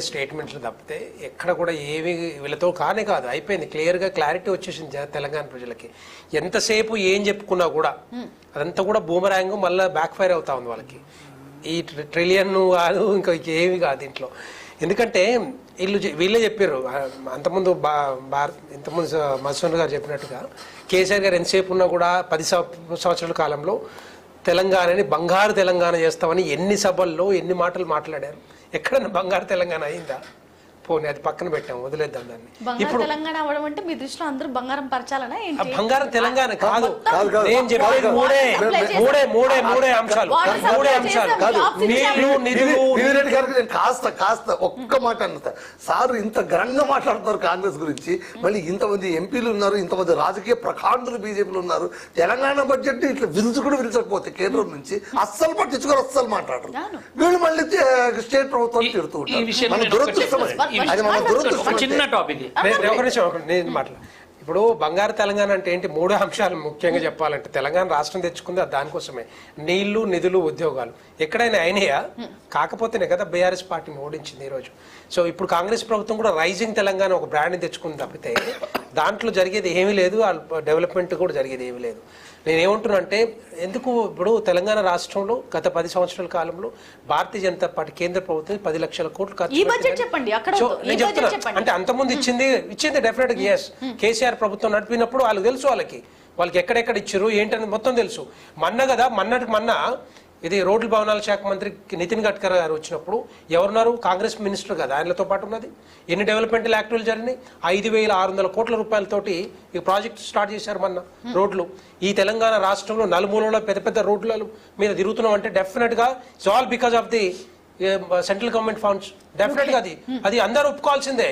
స్టేట్మెంట్లు తప్పితే ఎక్కడ కూడా ఏమి వీళ్ళతో కానే కాదు, అయిపోయింది. క్లియర్గా క్లారిటీ వచ్చేసింది తెలంగాణ ప్రజలకి. ఎంతసేపు ఏం చెప్పుకున్నా కూడా అదంతా కూడా బూమరాంగ్ మళ్ళీ బ్యాక్ ఫైర్ అవుతా ఉంది వాళ్ళకి. ఈ ట్రిలియన్ కాదు, ఇంకా ఏమి కాదు దీంట్లో. ఎందుకంటే వీళ్ళే చెప్పారు అంతకుముందు ఇంతకుముందు మధుసూదన్ గారు చెప్పినట్టుగా, కేసీఆర్ గారు ఎంతసేపు ఉన్నా కూడా 10 సంవత్సరాల కాలంలో తెలంగాణని బంగారు తెలంగాణ చేస్తామని ఎన్ని సభల్లో ఎన్ని మాటలు మాట్లాడారు. ఎక్కడన్నా బంగారు తెలంగాణ అయిందా? పోనీ అది పక్కన పెట్టాం, వదిలేద్దాం దాన్ని. ఇప్పుడు తెలంగాణ అవ్వడం అంటే మీ దృష్టిలో అందరూ బంగారం పరచాలనా? బంగారం తెలంగాణ కాదు, నేను చెప్పేది మూడే అంశాలు. కాస్త ఒక్క మాట అన్న సార్, ఇంత ఘనంగా మాట్లాడుతున్నారు కాంగ్రెస్ గురించి. మళ్ళీ ఇంతమంది ఎంపీలు ఉన్నారు, ఇంతమంది రాజకీయ ప్రకాండులు బీజేపీలు ఉన్నారు. తెలంగాణ బడ్జెట్ ఇట్లా విరుచకపోతే కేంద్రం నుంచి అస్సలు పట్టించుకొని అస్సలు మాట్లాడరు. వీళ్ళు మళ్ళీ స్టేట్ ప్రభుత్వం తిడుతూ ఉంటారు. చిన్న టాపిక్ నేను మాట్లాడు. ఇప్పుడు బంగారు తెలంగాణ అంటే ఏంటి? 3 అంశాలు ముఖ్యంగా చెప్పాలంటే. తెలంగాణ రాష్ట్రం తెచ్చుకుంది దానికోసమే. నీళ్లు, నిధులు, ఉద్యోగాలు. ఎక్కడైనా అయినాయా? కాకపోతేనే కదా బీఆర్ఎస్ పార్టీని ఓడించింది ఈరోజు. సో ఇప్పుడు కాంగ్రెస్ ప్రభుత్వం కూడా రైజింగ్ తెలంగాణ ఒక బ్రాండ్ని తెచ్చుకుంది తప్పితే దాంట్లో జరిగేది ఏమీ లేదు, డెవలప్మెంట్ కూడా జరిగేది ఏమీ లేదు. నేనేమంటున్నా అంటే, ఎందుకు ఇప్పుడు తెలంగాణ రాష్ట్రంలో గత 10 సంవత్సరాల కాలంలో భారతీయ జనతా పార్టీ కేంద్ర ప్రభుత్వం 10 లక్షల కోట్లు ఖర్చు నేను చెప్తున్నా. అంటే అంతకుముందు ఇచ్చింది డెఫినెట్ గా. ఎస్, కేసీఆర్ ప్రభుత్వం నడిపినప్పుడు వాళ్ళకి తెలుసు, వాళ్ళకి ఎక్కడెక్కడ ఇచ్చారు ఏంటనేది మొత్తం తెలుసు. మొన్న ఇది రోడ్లు భవనాల శాఖ మంత్రి నితిన్ గడ్కరీ గారు వచ్చినప్పుడు ఎవరున్నారు? కాంగ్రెస్ మినిస్టర్ కదా, ఆయనతో పాటు ఉన్నది. ఎన్ని డెవలప్మెంటల్ యాక్టివిటీలు జరిగినాయి? 5,600 కోట్ల రూపాయలతోటి ఈ ప్రాజెక్ట్ స్టార్ట్ చేశారు మొన్న రోడ్లు. ఈ తెలంగాణ రాష్ట్రంలో నలుమూలలో పెద్ద రోడ్ల మీద తిరుగుతున్నాం అంటే డెఫినెట్ గా it's all because of the central government funds. Definite గా అది అందరూ ఒప్పుకోవాల్సిందే.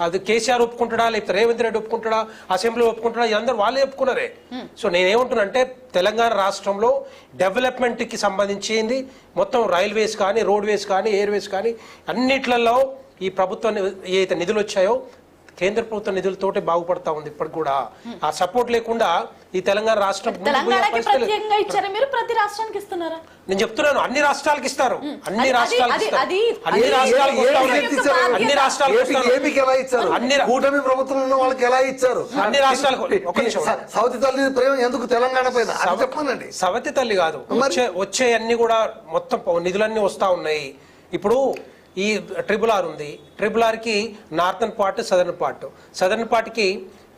అది కేసీఆర్ ఒప్పుకుంటాడా, లేకపోతే రేవంత్ రెడ్డి ఒప్పుకుంటాడా, అసెంబ్లీ ఒప్పుకుంటాడా, అందరూ వాళ్ళే ఒప్పుకున్నారే. సో నేనేమంటున్నా అంటే, తెలంగాణ రాష్ట్రంలో డెవలప్మెంట్ కి సంబంధించింది మొత్తం రైల్వేస్ కానీ, రోడ్వేస్ కానీ, ఎయిర్వేస్ కానీ అన్నిట్లలో ఈ ప్రభుత్వం ఏదైతే నిధులు వచ్చాయో కేంద్ర ప్రభుత్వ నిధులతోటే బాగుపడతా ఉంది. ఇప్పటికి కూడా ఆ సపోర్ట్ లేకుండా ఈ తెలంగాణ రాష్ట్రం నేను చెప్తున్నాను, అన్ని రాష్ట్రాలకు ఇస్తారు. అన్ని రాష్ట్రాలకు కూటమి ప్రభుత్వం ఉన్న వాళ్ళకి ఎలా ఇచ్చారు? అన్ని రాష్ట్రాలకు. సవతి తల్లి ప్రేమ ఎందుకు తెలంగాణ పైన చెప్పండి. సవతి తల్లి కాదు, వచ్చే అన్ని కూడా మొత్తం నిధులన్నీ వస్తా ఉన్నాయి. ఇప్పుడు ఈ RRR ఉంది. RRR కి నార్థన్ పార్ట్, సదర్న్ పార్ట్కి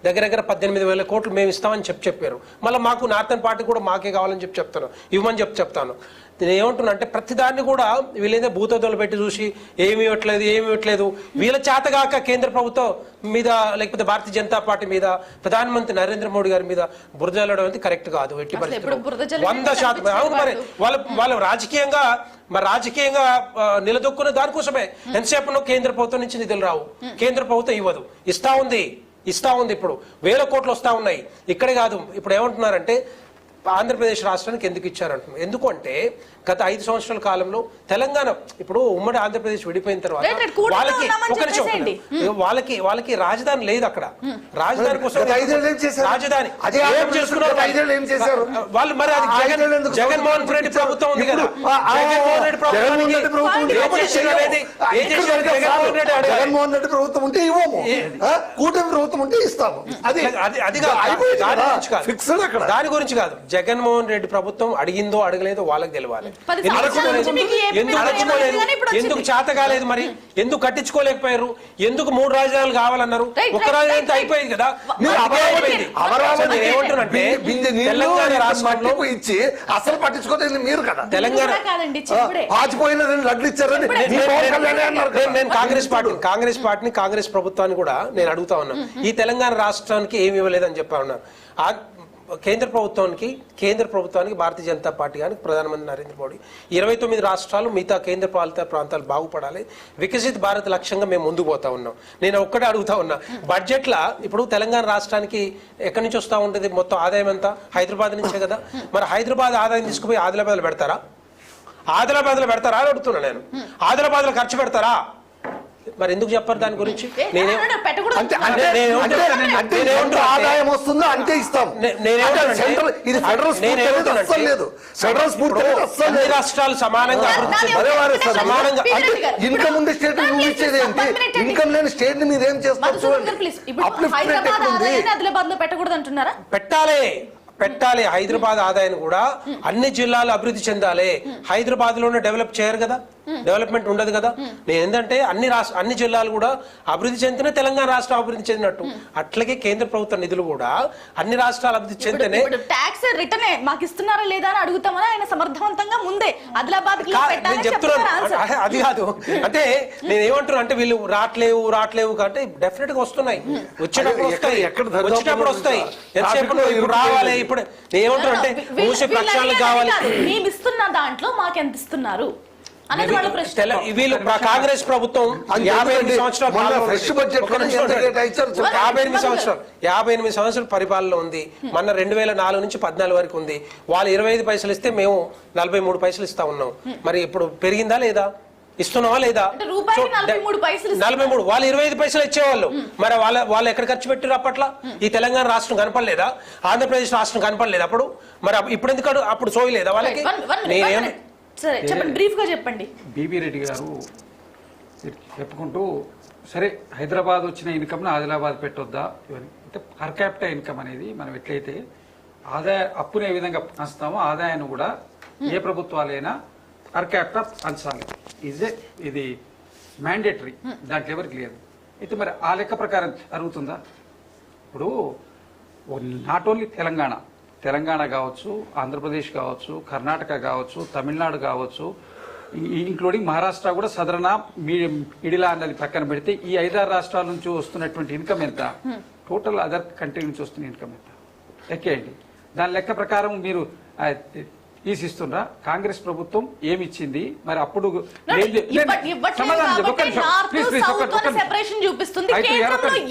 దగ్గర 18,000 కోట్లు మేము ఇస్తామని చెప్పారు. మళ్ళీ మాకు నార్థన్ పార్టీ కూడా మాకే కావాలని చెప్తాను, ఇవ్వమని చెప్తాను. నేను ఏమంటున్నా అంటే, ప్రతిదాన్ని కూడా వీళ్ళేదో భూతోదలు పెట్టి చూసి ఏమి ఇవ్వట్లేదు. వీళ్ళ చేతగాక కేంద్ర ప్రభుత్వం మీద, లేకపోతే భారతీయ జనతా పార్టీ మీద, ప్రధానమంత్రి నరేంద్ర మోడీ గారి మీద బురదలడం అనేది కరెక్ట్ కాదు. ఎట్టి పరిస్థితుల్లో 100%. అవును, మరి వాళ్ళు రాజకీయంగా నిలదొక్కున్న దానికోసమే. ఎంతసేపు కేంద్ర ప్రభుత్వం నుంచి నిధులు రావు, కేంద్ర ప్రభుత్వం ఇవ్వదు. ఇస్తా ఉంది. ఇప్పుడు 1000 కోట్లు వస్తా ఉన్నాయి. ఇక్కడే కాదు, ఇప్పుడు ఏమంటున్నారంటే ఆంధ్రప్రదేశ్ రాష్ట్రానికి ఎందుకు ఇచ్చారంటున్నారు. ఎందుకంటే గత 5 సంవత్సరాల కాలంలో తెలంగాణ, ఇప్పుడు ఉమ్మడి ఆంధ్రప్రదేశ్ విడిపోయిన తర్వాత వాళ్ళకి రాజధాని లేదు. అక్కడ రాజధాని కోసం వాళ్ళు మరి అది జగన్మోహన్ రెడ్డి ప్రభుత్వం ఉంది కదా, జగన్మోహన్ రెడ్డి ప్రభుత్వం ఉంటే ఇవ్వము, కూటమి ప్రభుత్వం ఉంటే ఇస్తాము. దాని గురించి కాదు. జగన్మోహన్ రెడ్డి ప్రభుత్వం అడిగిందో అడగలేదో వాళ్ళకి తెలియాలి. ఎందుకు చేత కాలేదు, మరి ఎందుకు కట్టించుకోలేకపోయారు, ఎందుకు 3 రాజధానులు కావాలన్నారు? ఒక రాజధాని అయిపోయింది కదా. ఏమంటున్నానంటే, తెలంగాణ రాష్ట్రంలో ఇచ్చి అసలు పట్టించుకోలేదు మీరు కదా. తెలంగాణ నేను కాంగ్రెస్ పార్టీని కాంగ్రెస్ ప్రభుత్వాన్ని కూడా నేను అడుగుతా ఉన్నాను, ఈ తెలంగాణ రాష్ట్రానికి ఏమి ఇవ్వలేదని చెప్పా ఉన్నారు. కేంద్ర ప్రభుత్వానికి భారతీయ జనతా పార్టీ కానీ ప్రధానమంత్రి నరేంద్ర మోడీ 29 రాష్ట్రాలు, మిగతా కేంద్ర పాలిత ప్రాంతాలు బాగుపడాలి, వికసిత్ భారత్ లక్ష్యంగా మేము ముందుకు పోతా ఉన్నాం. నేను ఒక్కటే అడుగుతా ఉన్నా, బడ్జెట్లా ఇప్పుడు తెలంగాణ రాష్ట్రానికి ఎక్కడి నుంచి వస్తూ ఉంటుంది మొత్తం ఆదాయం ఎంత? హైదరాబాద్ నుంచే కదా. మరి హైదరాబాద్ ఆదాయం తీసుకుపోయి ఆదిలాబాద్లో పెడతారా అని అడుగుతున్నా నేను. ఆదిలాబాద్లో ఖర్చు పెడతారా? మరి ఎందుకు చెప్పరు దాని గురించి? నేనే పెట్టకూడదు అంటే అంటే అంటే ఎంత ఆదాయం వస్తుందో అంతే ఇస్తాం. సెంట్రల్ ఇది ఫెడరల్ స్ఫూర్తి అనేది అస్సలు లేదు. ఫెడరల్ స్ఫూర్తి అనేది అస్సలు అన్ని లేదు. రాష్ట్రాలు సమానంగా సమానంగా అంటే ఇన్కమ్ ఉండే స్టేట్ నువ్వు ఇచ్చేది ఏంటి? ఇన్కమ్ లేని స్టేట్ ని మీరు ఏం చేస్తారు చూడండి. హైదరాబాద్ ఆదాయాన్ని ఆదిలాబాద్ లో పెట్టకూడదు అంటున్నారా? పెట్టాలి. హైదరాబాద్ ఆదాయాన్ని కూడా అన్ని జిల్లాలు అభివృద్ధి చెందాలి. హైదరాబాద్ లోనే డెవలప్ చేయరు కదా, డెవలప్మెంట్ ఉండదు కదా. నేను ఏంటంటే అన్ని జిల్లాలు కూడా అభివృద్ధి చెందితేనే తెలంగాణ రాష్ట్రం అభివృద్ధి చెందినట్టు, అట్లాగే కేంద్ర ప్రభుత్వ నిధులు కూడా అన్ని రాష్ట్రాలు అభివృద్ధి చెందితేనే. ట్యాక్స్ రిటర్న్ మాకు ఇస్తున్నారా లేదా అని అడుగుతామని ఆయన సమర్థవంతంగా ముందే ఆదిలాబాద్ నేను చెప్తున్నాను. అది కాదు అంటే నేను ఏమంటున్నా అంటే వీళ్ళు రావట్లేవు కాబట్టి డెఫినెట్ గా వస్తున్నాయి. వచ్చేటప్పుడు వస్తాయి. ఇప్పుడు రావాలి. ఇప్పుడు నేను ఏమంటున్నా అంటే మూసే ప్రక్షాళన కావాలి. మేము ఇస్తున్న దాంట్లో మాకు ఎంత ఇస్తున్నారు అనేది వాళ్ళ ప్రశ్న. వీళ్ళు కాంగ్రెస్ ప్రభుత్వం 58 సంవత్సరాలు 58 సంవత్సరాల పరిపాలన ఉంది. మన 2004 నుంచి 14 వరకు ఉంది. వాళ్ళు 25 పైసలు ఇస్తే మేము 43 పైసలు ఇస్తా ఉన్నాం. మరి ఇప్పుడు పెరిగిందా లేదా, ఇస్తున్నావా లేదా? 43 వాళ్ళు 25 పైసలు ఇచ్చేవాళ్ళు. మరి వాళ్ళు ఎక్కడ ఖర్చు పెట్టారు అప్పట్లో? ఈ తెలంగాణ రాష్ట్రం కనపడలేదా? ఆంధ్రప్రదేశ్ రాష్ట్రం కనపడలేదా? అప్పుడు మరి ఇప్పుడు ఎందుకు అప్పుడు సోయలేదా వాళ్ళకి? సరే చెప్పండి, బ్రీఫ్ గా చెప్పండి. బీబీ రెడ్డి గారు చెప్పుకుంటూ సరే హైదరాబాద్ వచ్చిన ఇన్కమ్ ను ఆదిలాబాద్ పెట్టొద్దా ఇవన్నీ అంటే పర్ క్యాపిటల్ ఇన్కమ్ అనేది మనం ఎట్లయితే అప్పుని ఏ విధంగా పంచుతామో ఆదాయాన్ని కూడా ఏ ప్రభుత్వాలైనా పర్ క్యాపిటల్ పంచాలి. ఇది మ్యాండేటరీ, దాంట్లో ఎవరికి లేదు. అయితే మరి ఆ లెక్క ప్రకారం జరుగుతుందా? ఇప్పుడు నాట్ ఓన్లీ తెలంగాణ కావచ్చు, ఆంధ్రప్రదేశ్ కావచ్చు, కర్ణాటక కావచ్చు, తమిళనాడు కావచ్చు, ఇంక్లూడింగ్ మహారాష్ట్ర కూడా సదరన మిడిలా అన్నది పక్కన పెడితే ఈ 5-6 రాష్ట్రాల నుంచి వస్తున్నటువంటి ఇన్కమ్ ఎంత, టోటల్ అదర్ కంట్రీ నుంచి వస్తున్న ఇన్కమ్ ఎంత లెక్కేయండి. దాని లెక్క ప్రకారం మీరు తీసిస్తుండ్రా? కాంగ్రెస్ ప్రభుత్వం ఏమి ఇచ్చింది మరి అప్పుడు?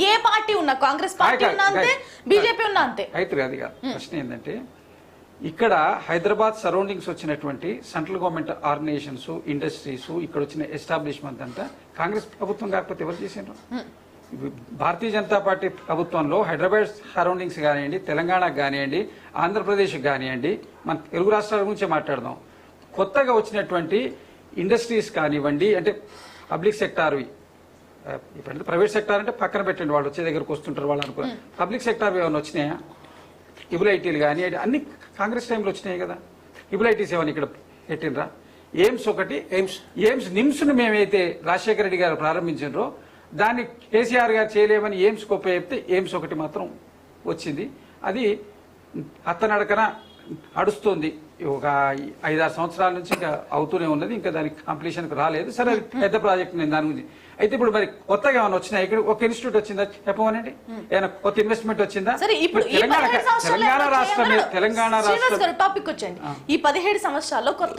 ఏ పార్టీ ఉన్నా, కాంగ్రెస్ పార్టీ ఉన్నా అంతే, బీజేపీ ఉన్నా అంతే. అయితే అది కాదు ప్రశ్న ఏంటంటే, ఇక్కడ హైదరాబాద్ సరౌండింగ్స్ వచ్చినటువంటి సెంట్రల్ గవర్నమెంట్ ఆర్గనైజేషన్స్, ఇండస్ట్రీస్, ఇక్కడ వచ్చిన ఎస్టాబ్లిష్మెంట్ అంతా కాంగ్రెస్ ప్రభుత్వం కాకపోతే ఎవరు చేసిండ్రు? భారతీయ జనతా పార్టీ ప్రభుత్వంలో హైదరాబాద్ సరౌండింగ్స్ కానివ్వండి, తెలంగాణకు కానివ్వండి, ఆంధ్రప్రదేశ్కి కానివ్వండి, మన తెలుగు రాష్ట్రాల గురించే మాట్లాడదాం. కొత్తగా వచ్చినటువంటి ఇండస్ట్రీస్ కానివ్వండి, అంటే పబ్లిక్ సెక్టార్, ఇప్పుడు ప్రైవేట్ సెక్టార్ అంటే పక్కన పెట్టండి, వాళ్ళు వచ్చే దగ్గరకు వస్తుంటారు వాళ్ళు అనుకున్నారు. పబ్లిక్ సెక్టార్ ఏమైనా వచ్చినాయా? ఇబులైటీలు కానీ అన్ని కాంగ్రెస్ టైంలో వచ్చినాయి కదా. ఇబులైటీస్ ఏమైనా ఇక్కడ పెట్టినరా? ఎయిమ్స్ ఒకటి, నిమ్స్ను మేమైతే రాజశేఖర రెడ్డి గారు ప్రారంభించారో దాన్ని కేసీఆర్ గారు చేయలేమని ఎయిమ్స్ గొప్ప చెప్తే ఎయిమ్స్ ఒకటి మాత్రం వచ్చింది. అది అత్తనడకన నడుస్తుంది. ఒక 5-6 సంవత్సరాల నుంచి ఇంకా అవుతూనే ఉన్నది. ఇంకా దానికి కంప్లీషన్కి రాలేదు. సరే అది పెద్ద ప్రాజెక్ట్, నేను దాని గురించి. అయితే ఇప్పుడు మరి కొత్తగా ఏమైనా వచ్చినాయి? ఇక్కడ ఒక ఇన్స్టిట్యూట్ వచ్చిందా చెప్పమనండి. ఏమైనా కొత్త ఇన్వెస్ట్మెంట్ వచ్చిందా? తెలంగాణ రాష్ట్రం టాపిక్ వచ్చండి. ఈ 17 సంవత్సరాల్లో కొత్త